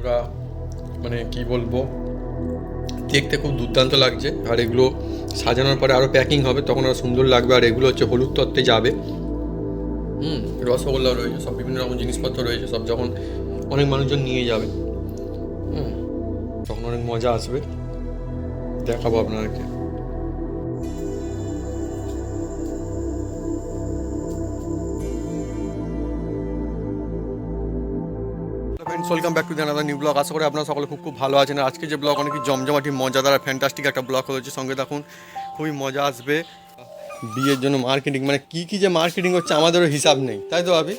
ওরা মানে কি বলবো, দেখতে খুব দুর্দান্ত লাগছে। আর এগুলো সাজানোর পরে আরও প্যাকিং হবে, তখন আরও সুন্দর লাগবে। আর এগুলো হচ্ছে হলুদ তত্ত্বে যাবে। রসগোল্লা রয়েছে, সব বিভিন্ন রকম জিনিসপত্র রয়েছে, সব যখন অনেক মানুষজন নিয়ে যাবে তখন অনেক মজা আসবে, দেখাবো আপনাদেরকে। Friends, welcome back to the another new blog. আশা করি আপনারা সকলে খুব খুব ভালো আছেন। আজকে যে ব্লগ অনেক জমজমাটি মজাদার আর ফ্যান্টাস্টিক একটা ব্লগ হয়েছে, সঙ্গে দেখুন খুবই মজা আসবে। বিয়ের জন্য মার্কেটিং, মানে কী কী যে মার্কেটিং হচ্ছে আমাদেরও হিসাব নেই, তাই তো ভাবি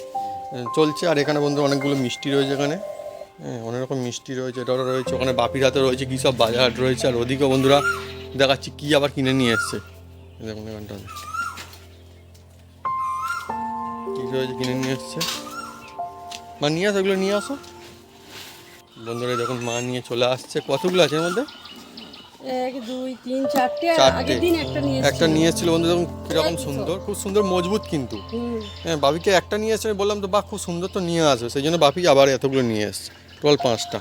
চলছে। আর এখানে বন্ধু অনেকগুলো মিষ্টি রয়েছে, এখানে অনেক রকম মিষ্টি রয়েছে, এটাও রয়েছে, ওখানে বাপির হাতে রয়েছে কী সব বাজার রয়েছে। আর ওদিকে বন্ধুরা দেখাচ্ছি কী আবার কিনে নিয়ে এসছে, দেখুন এখানটা কী রয়েছে কিনে নিয়ে এসছে। মা নিয়ে আসো, এগুলো নিয়ে আসো বন্ধুরা। দেখুন মা নিয়ে চলে আসছে। কতগুলো আছে এর মধ্যে? 1 2 3 4টে। আগের দিন একটা নিয়ে এসেছিল বন্ধু। দেখুন কীরকম সুন্দর, খুব সুন্দর মজবুত কিন্তু। হ্যাঁ, বাপিকে একটা নিয়ে এসে বললাম তো, বাহ খুব সুন্দর তো নিয়ে আসবে, সেই জন্য বাপি আবার এতগুলো নিয়ে এসছে, টোটাল 5টা।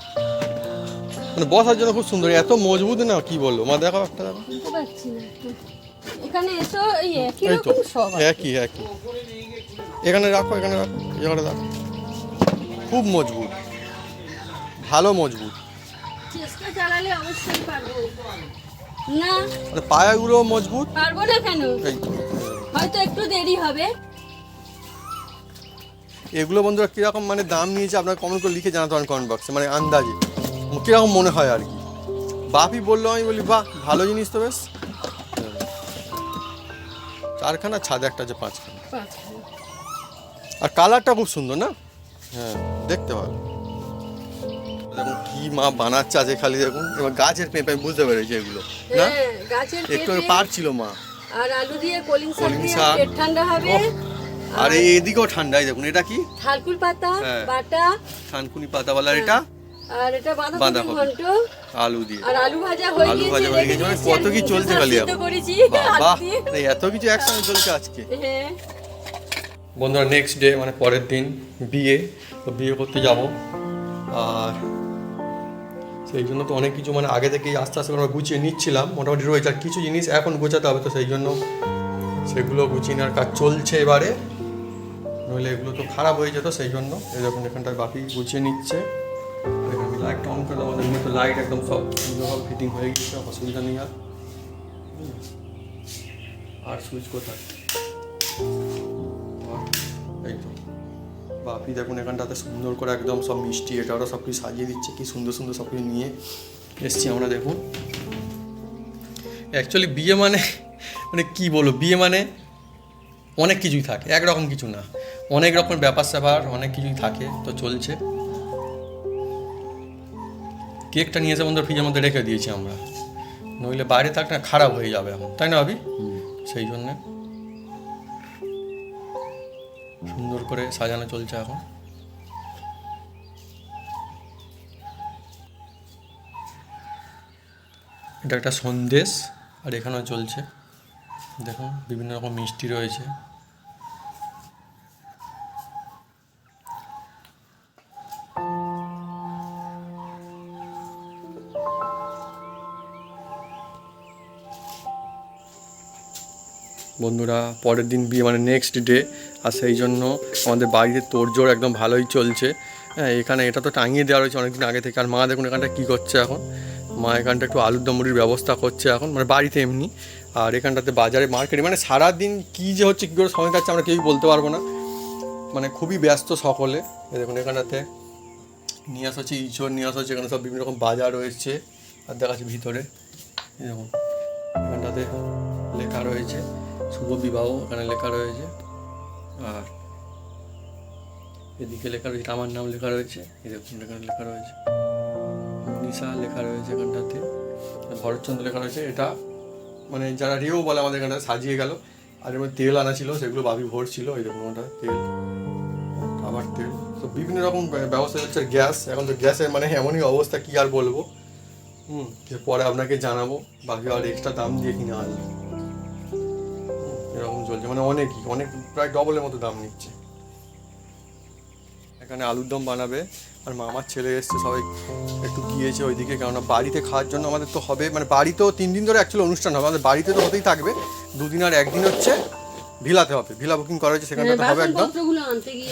মানে বসার জন্য খুব সুন্দর, এত মজবুত না কি বলবো। মা দেখাও একটা, দেখো এখানে এসো। এই তো একই। এখানে রাখো, এখানে রাখো। খুব মজবুত, ভালো মজবুত। চেষ্টা চালালে অবশ্যই পারবো। না মানে পায়াগুলো মজবুত। পারবো না কেন? এই তো হয়তো একটু দেরি হবে। এগুলো বন্ধুরা কীরকম মানে দাম নিয়েছে আপনারা কমেন্ট করে লিখে জানাতে পারেন কমেন্ট বক্সে, মানে আন্দাজে কীরকম মনে হয় আর কি। বাপি বললো, আমি বলি বাহ ভালো জিনিস তো বেশ। 4খানা, ছাদে একটা আছে 5খানা। আর কালারটা খুব সুন্দর না? হ্যাঁ, দেখতে ভালো। দেখুন কি মা বানাচ্ছে আজকে, খালি দেখুন। এবার গাছের পেঁপে আমি বুঝতে পেরেছি এগুলো না, গাছের একটু পারছিল মা। আর আলু দিয়ে কলিং শাক। শাক পেট ঠান্ডা হবে। আর এদিকেও ঠান্ডাই, দেখুন এটা কি থালকুল পাতা বাটা, থানকুনি পাতাওয়ালা এটা। আর এটা বাঁধাকপি ঘন্ট, আলু দিয়ে। আর আলু ভাজা হয়ে গেছে। মানে কত কি চলছে খালি এখন। বাহ, এত কিছু একসঙ্গে চলছে আজকে। বন্ধুরা নেক্সট ডে মানে পরের দিন বিয়ে, তো বিয়ে করতে যাব। আর সেই জন্য তো অনেক কিছু মানে আগে থেকেই আস্তে আস্তে আমরা গুছিয়ে নিচ্ছিলাম, মোটামুটি রয়েছে। আর কিছু জিনিস এখন গোছাতে হবে, তো সেই জন্য সেগুলো গুছিয়ে নেওয়ার কাজ চলছে এবারে, নইলে এগুলো তো খারাপ হয়ে যেত। সেই জন্য এই দেখুন এখানটায় বাপি গুছিয়ে নিচ্ছে। এখানে লাইটটা অন করে দেবো, দেখুন তো লাইট একদম সব সুন্দরভাবে ফিটিং হয়ে গেছে, অসুবিধা নেই আর। আর সুইচ কোথায়? এই তো বাপি দেখুন এখানটাতে সুন্দর করে একদম সব মিষ্টি এটা ওরা সব কিছু সাজিয়ে দিচ্ছে, কি সুন্দর সুন্দর সব কিছু নিয়ে এসছি আমরা। দেখুন অ্যাকচুয়ালি বিয়ে মানে কি বলবো, বিয়ে মানে অনেক কিছুই থাকে, একরকম কিছু না, অনেক রকমের ব্যাপার স্যাপার অনেক কিছুই থাকে। তো চলছে। কেকটা নিয়ে এসে বন্ধুরা ফ্রিজের মধ্যে রেখে দিয়েছি আমরা, নইলে বাইরে থাকলে খারাপ হয়ে যাবে এখন, তাই না ভাবি? সেই জন্যে সুন্দর করে সাজানো চলছে এখন। এটা একটা সন্দেশ, আর এখানেও চলছে দেখুন বিভিন্ন রকম মিষ্টি রয়েছে। বন্ধুরা পরের দিন বিয়ে মানে নেক্সট ডে, আর সেই জন্য আমাদের বাড়িতে তোড়জোড় একদম ভালোই চলছে। হ্যাঁ, এখানে এটা তো টাঙিয়ে দেওয়া রয়েছে অনেকদিন আগে থেকে। আর মা দেখুন এখানটা কী করছে এখন, মা এখানটা একটু আলুর দম মুড়ির ব্যবস্থা করছে এখন, মানে বাড়িতে এমনি। আর এখানটাতে বাজারে মার্কেটে মানে সারাদিন কী যে হচ্ছে, কী করে সময় কাটছে আমরা কেউই বলতে পারবো না, মানে খুবই ব্যস্ত সকলে। দেখুন এখানটাতে নিয়ে আসা হচ্ছে ইঁচড়, নিয়ে আসা হচ্ছে, এখানে সব বিভিন্ন রকম বাজার রয়েছে। আর দেখাচ্ছি ভিতরে দেখুন এখানটাতে লেখা রয়েছে শুভ বিবাহ, এখানে লেখা রয়েছে। আর এদিকে লেখা রয়েছে আমার নাম লেখা রয়েছে, এরকম এখানে লেখা রয়েছে নিশা লেখা রয়েছে, এখানটাতে ভরতচন্দ্র লেখা রয়েছে। এটা মানে যারা রেও বলে আমাদের এখানটা সাজিয়ে গেল। আর এর মধ্যে তেল আনা ছিল, সেগুলো ভাবি ভরছিল, এরকম ওটা তেল, খাবার তেল, তো বিভিন্ন রকম ব্যবস্থা হচ্ছে। গ্যাস, এখন তো গ্যাসের মানে এমনই অবস্থা, কী আর বলবো। পরে আপনাকে জানাবো, বাকি আর এক্সট্রা দাম দিয়ে কিনে আনলো, এরকম চলছে। মানে অনেক প্রায় ডবলের মতো দাম নিচ্ছে। এখানে আলুর দম বানাবে, আর মামার ছেলে এসছে, সবাই একটু গিয়েছে ওইদিকে, কেননা বাড়িতে খাওয়ার জন্য আমাদের তো হবে, মানে বাড়িতেও 3 দিন ধরে অ্যাকচুয়ালি অনুষ্ঠান হবে, আমাদের বাড়িতে তো হতেই থাকবে 2 দিন, আর 1 দিন হচ্ছে ভিলাতে হবে, ভিলা বুকিং করা হয়েছে, সেখানটাতে হবে একদম।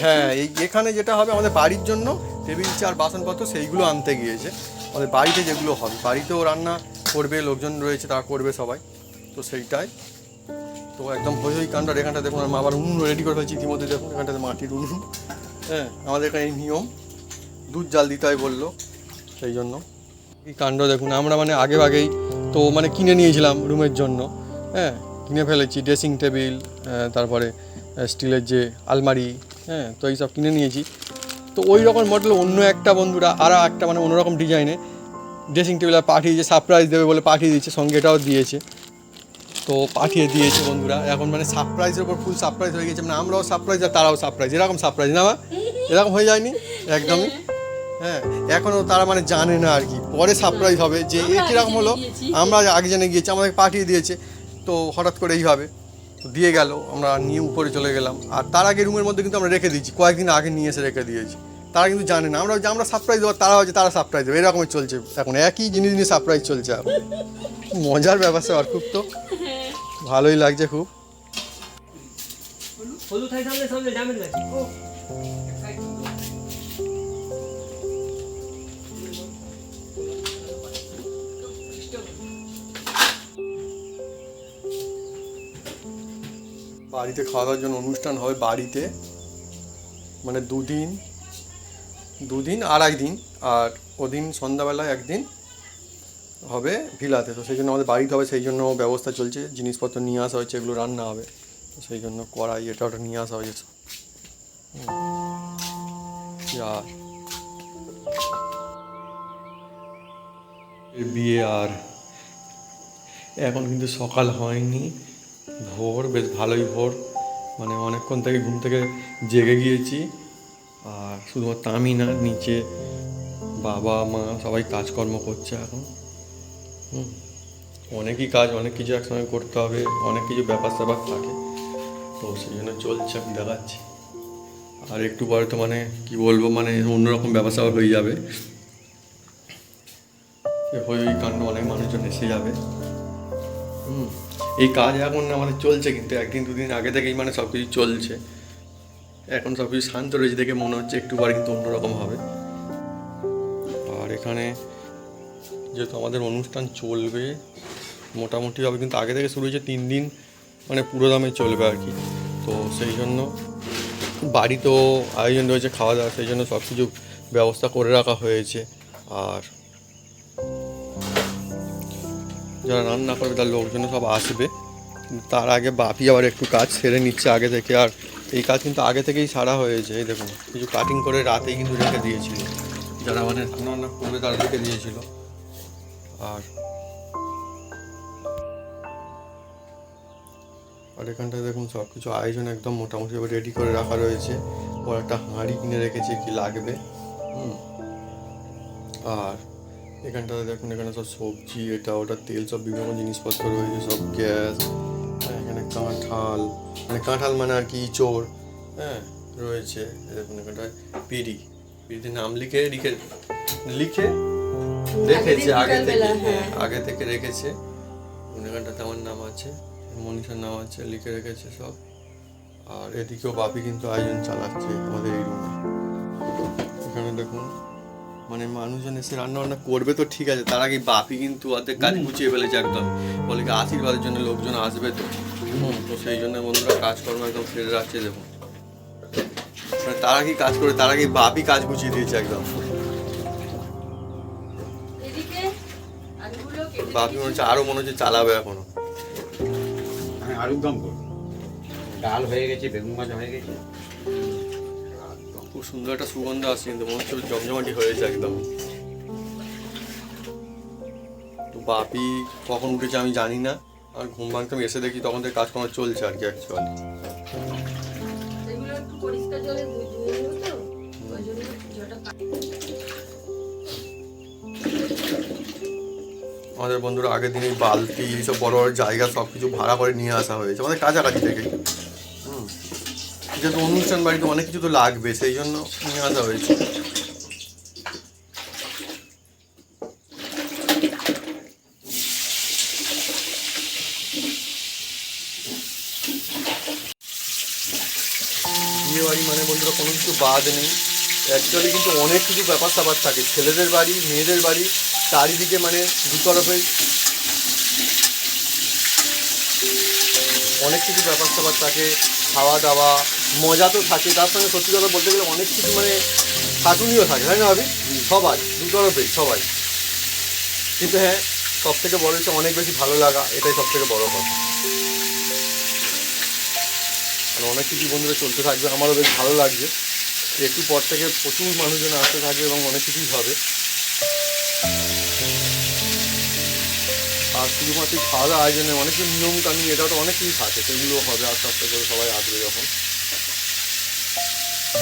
হ্যাঁ, এখানে যেটা হবে আমাদের বাড়ির জন্য টেবিল চেয়ার বাসনপত্র সেইগুলো আনতে গিয়েছে, আমাদের বাড়িতে যেগুলো হবে, বাড়িতেও রান্না করবে, লোকজন রয়েছে তারা করবে সবাই, তো সেইটাই তো একদম হই কাণ্ড। আর এখানটা দেখুন, আর মা আবার উনুন রেডি করে ফেলছি ইতিমধ্যে, দেখুন এখানটাতে মাটির উনুন। হ্যাঁ, আমাদের এখানে এই নিয়ম, দুধ জাল দিতে হয় বললো, সেই জন্য এই কাণ্ড দেখুন। আমরা মানে আগেই তো মানে কিনে নিয়েছিলাম রুমের জন্য, হ্যাঁ কিনে ফেলেছি ড্রেসিং টেবিল, তারপরে স্টিলের যে আলমারি, হ্যাঁ তো এইসব কিনে নিয়েছি। তো ওই রকম মডেল অন্য একটা বন্ধুরা আর একটা মানে অন্যরকম ডিজাইনে ড্রেসিং টেবিল আর পাঠিয়েছে, সারপ্রাইজ দেবে বলে পাঠিয়ে দিয়েছে, সঙ্গে এটাও দিয়েছে, তো পাঠিয়ে দিয়েছে বন্ধুরা। এখন মানে সারপ্রাইজের উপর ফুল সারপ্রাইজ হয়ে গেছে, মানে আমরাও সারপ্রাইজ আর তারাও সারপ্রাইজ, এরকম সারপ্রাইজ না, এরকম হয়ে যায়নি একদমই। হ্যাঁ, এখনও তারা মানে জানে না আর কি, পরে সারপ্রাইজ হবে যে এ কীরকম হলো, আমরা আগে জেনে গিয়েছি, আমাদেরকে পাঠিয়ে দিয়েছে, তো হঠাৎ করে এইভাবে দিয়ে গেল, আমরা নিয়ে উপরে চলে গেলাম। আর তার আগে রুমের মধ্যে কিন্তু আমরা রেখে দিয়েছি, কয়েকদিন আগে নিয়ে এসে রেখে দিয়েছি, তারা কিন্তু জানে না আমরা সারপ্রাইজ দেবো, তারা হচ্ছে তারা সারপ্রাইজ দেবে, এরকমই চলছে এখন, একই জিনিস নিয়ে সারপ্রাইজ চলছে এখন। মজার ব্যাপার স্যাপার খুব, তো ভালোই লাগছে খুব। বাড়িতে খাওয়া দাওয়ার জন্য অনুষ্ঠান হবে বাড়িতে, মানে 2 দিন আর 1 দিন, আর ওদিন সন্ধ্যাবেলায় 1 দিন হবে ভিলাতে, তো সেই জন্য আমাদের বাড়িতে হবে, সেই জন্য ব্যবস্থা চলছে, জিনিসপত্র নিয়ে আসা হয়েছে, এগুলো রান্না হবে, তো সেই জন্য কড়াই এটা ওটা নিয়ে আসা হয়েছে। আর বিয়ে আর এখন কিন্তু সকাল হয়নি, ভোর, বেশ ভালোই ভোর, মানে অনেকক্ষণ থেকে ঘুম থেকে জেগে গিয়েছি। আর শুধুমাত্র আমি না, নিচে বাবা মা সবাই কাজকর্ম করছে এখন। অনেকই কাজ, অনেক কিছু একসঙ্গে করতে হবে, অনেক কিছু ব্যাপার স্যাপার থাকে, তো সেই জন্য চলছে, আমি দেখাচ্ছি। আর একটু পরে তো মানে কি বলবো, মানে অন্যরকম ব্যাপার স্যাপার হয়ে যাবে, হয়ে ওই কাণ্ড, অনেক মানুষজন এসে যাবে। এই কাজ এখন না মানে চলছে, কিন্তু 1 দিন 2 দিন আগে থেকেই মানে সব কিছু চলছে, এখন সব কিছু শান্ত রয়েছে দেখে মনে হচ্ছে একটু পরে কিন্তু অন্যরকম হবে। আর এখানে যেহেতু আমাদের অনুষ্ঠান চলবে মোটামুটি হবে, কিন্তু আগে থেকে শুরু হয়েছে 3 দিন, মানে পুরো দামে চলবে আর কি, তো সেই জন্য বাড়িতেও আয়োজন রয়েছে খাওয়া দাওয়া, সেই জন্য সব কিছু ব্যবস্থা করে রাখা হয়েছে। আর যারা রান্না করবে তার লোকজন সব আসবে, তার আগে বাপি আবার একটু কাজ সেরে নিচ্ছে আগে থেকে। আর এই কাজ কিন্তু আগে থেকেই সারা হয়েছে, এই দেখুন কিছু কাটিং করে রাতেই কিন্তু রেখে দিয়েছিল, যারা মানে রান্না করবে তারা রেখে দিয়েছিল। আর এখানটায় দেখুন সব কিছু আয়োজন একদম মোটামুটি রেডি করে রাখা রয়েছে, ওর একটা হাঁড়ি কিনে রেখেছে কি লাগবে। আর এখানটাতে দেখুন, এখানে সব সবজি, এটা ওটা তেল, সব বিভিন্ন জিনিসপত্র রয়েছে, সব গ্যাস, এখানে কাঁঠাল, মানে কাঁঠাল মানে আর কি ইঁচড়, হ্যাঁ রয়েছে। দেখুন এখানটায় পিড়িতে নাম লিখে রেখেছে আগে থেকে রেখেছে, এখানটাতে আমার নাম আছে, মনীষার নাম আছে, লিখে রেখেছে সব। আর এদিকেও বাপি কিন্তু আয়োজন চালাচ্ছে আমাদের এই রুমে। এখানে দেখুন মানে মানুষজন এসে রান্না করবে তো ঠিক আছে, তার আগে বাপি কিন্তু অর্ধেক কাজ গুছিয়ে ফেলেছে একদম, বলে কি আশীর্বাদের জন্য লোকজন আসবে তো, তো সেই জন্য বন্ধুরা কাজকর্ম একদম ফেলে রাখছে। দেখুন মানে তার আগেই কাজ করে, তার আগেই বাপি কাজ গুছিয়ে দিয়েছে একদম। বাপি মনে হচ্ছে আরো মনে হচ্ছে চালাবে এখনো। আলুর দম করবো, ডাল হয়ে গেছে, বেগুন ভাজা হয়ে গেছে, খুব সুন্দর একটা সুগন্ধ আসছে, কিন্তু মনে হচ্ছে জমজমাটি হয়েছে একদম। তো বাপি কখন উঠেছে আমি জানি না, আর ঘুম ভাঙতে আমি এসে দেখি তখন থেকে কাজকর্ম চলছে আর কি অ্যাকচুয়ালি। আমাদের বন্ধুরা আগের দিনই বালতি এইসব বড় বড় জায়গা সব কিছু ভাড়া করে নিয়ে আসা হয়েছে আমাদের কাছাকাছি থেকে। যেহেতু অনুষ্ঠান বাড়িতে অনেক কিছু তো লাগবে, সেই জন্য নিয়ে আসা হয়েছে। বাদ নেই। অ্যাকচুয়ালি কিন্তু অনেক কিছু ব্যাপার স্যাপার থাকে, ছেলেদের বাড়ি মেয়েদের বাড়ি চারিদিকে মানে দুতরফেই অনেক কিছু ব্যাপার স্যাপার থাকে, খাওয়া দাওয়া মজা তো থাকে, তার সঙ্গে সত্যি কথা বলতে গেলে অনেক কিছু মানে খাটুনিও থাকে, তাই না ভাবি? সবাই দুতরফেই সবাই, কিন্তু হ্যাঁ সব থেকে বড় হচ্ছে অনেক বেশি ভালো লাগা, এটাই সব থেকে বড় কথা। আর অনেক কিছু বন্ধুরা চলতে থাকবে, আমারও বেশ ভালো লাগছে। একটু পর থেকে প্রচুর মানুষজন আসতে থাকবে এবং অনেক কিছুই হবে। আর শুধুমাত্র খাওয়া দাওয়া আয়োজনে অনেক কিছু নিয়ম কানুন এটাও তো অনেক কিছু থাকে, সেগুলো হবে আস্তে আস্তে করে সবাই আসবে যখন।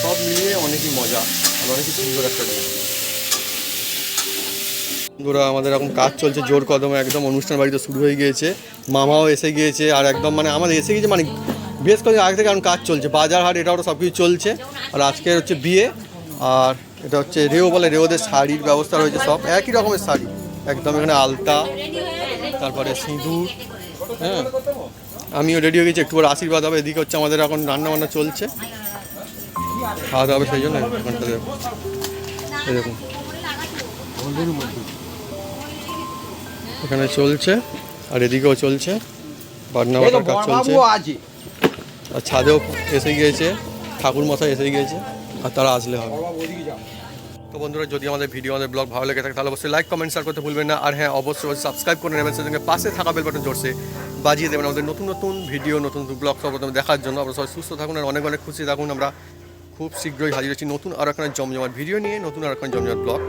সব মিলিয়ে অনেকই মজা আর অনেকই সুন্দর একটা দিন। বন্ধুরা আমাদের এখন কাজ চলছে জোর কদমে, একদম অনুষ্ঠান বাড়িতে শুরু হয়ে গিয়েছে, মামাও এসে গিয়েছে আর একদম মানে আমাদের এসে গিয়েছে মানে বেশ কয়েকদিন আগে থেকে এখন কাজ চলছে, বাজার হাট এটা ওটা সব কিছু চলছে। আর আজকে হচ্ছে বিয়ে, আর এটা হচ্ছে রেও বলে, রেওদের শাড়ির ব্যবস্থা রয়েছে, সব একই রকমের শাড়ি একদম, এখানে আলতা তারপরে সিঁদুর। হ্যাঁ আমিও রেডি হয়ে গেছি, একটু পরে আশীর্বাদ হবে। এদিকে হচ্ছে আমাদের এখন রান্না বান্না চলছে, খাওয়া দাওয়া হবে, সেই জন্য এখানটাতে এরকম এখানে চলছে। আর এদিকেও চলছে, বাটনা বাটার কাজ চলছে। আর ছাদেও এসে গিয়েছে, ঠাকুর মশাই এসে গিয়েছে, আর তারা আসলে হবে। তো বন্ধুরা যদি আমাদের ভিডিও আমাদের ব্লগ ভালো লেগে থাকে তাহলে অবশ্যই লাইক কমেন্ট শেয়ার করতে ভুলবেন না। আর হ্যাঁ অবশ্যই সাবস্ক্রাইব করে নেবেন, সেজন্য পাশে থাকা বেল বাটন জোরসে বাজিয়ে দেবেন আমাদের নতুন নতুন ভিডিও নতুন নতুন ব্লগ সব দেখার জন্য। আপনারা সবাই সুস্থ থাকুন আর অনেক অনেক খুশি থাকুন। আমরা খুব শীঘ্রই হাজির হচ্ছি নতুন আর একটা জমজমাট ভিডিও নিয়ে, নতুন আর একটা জমজমাট ব্লগ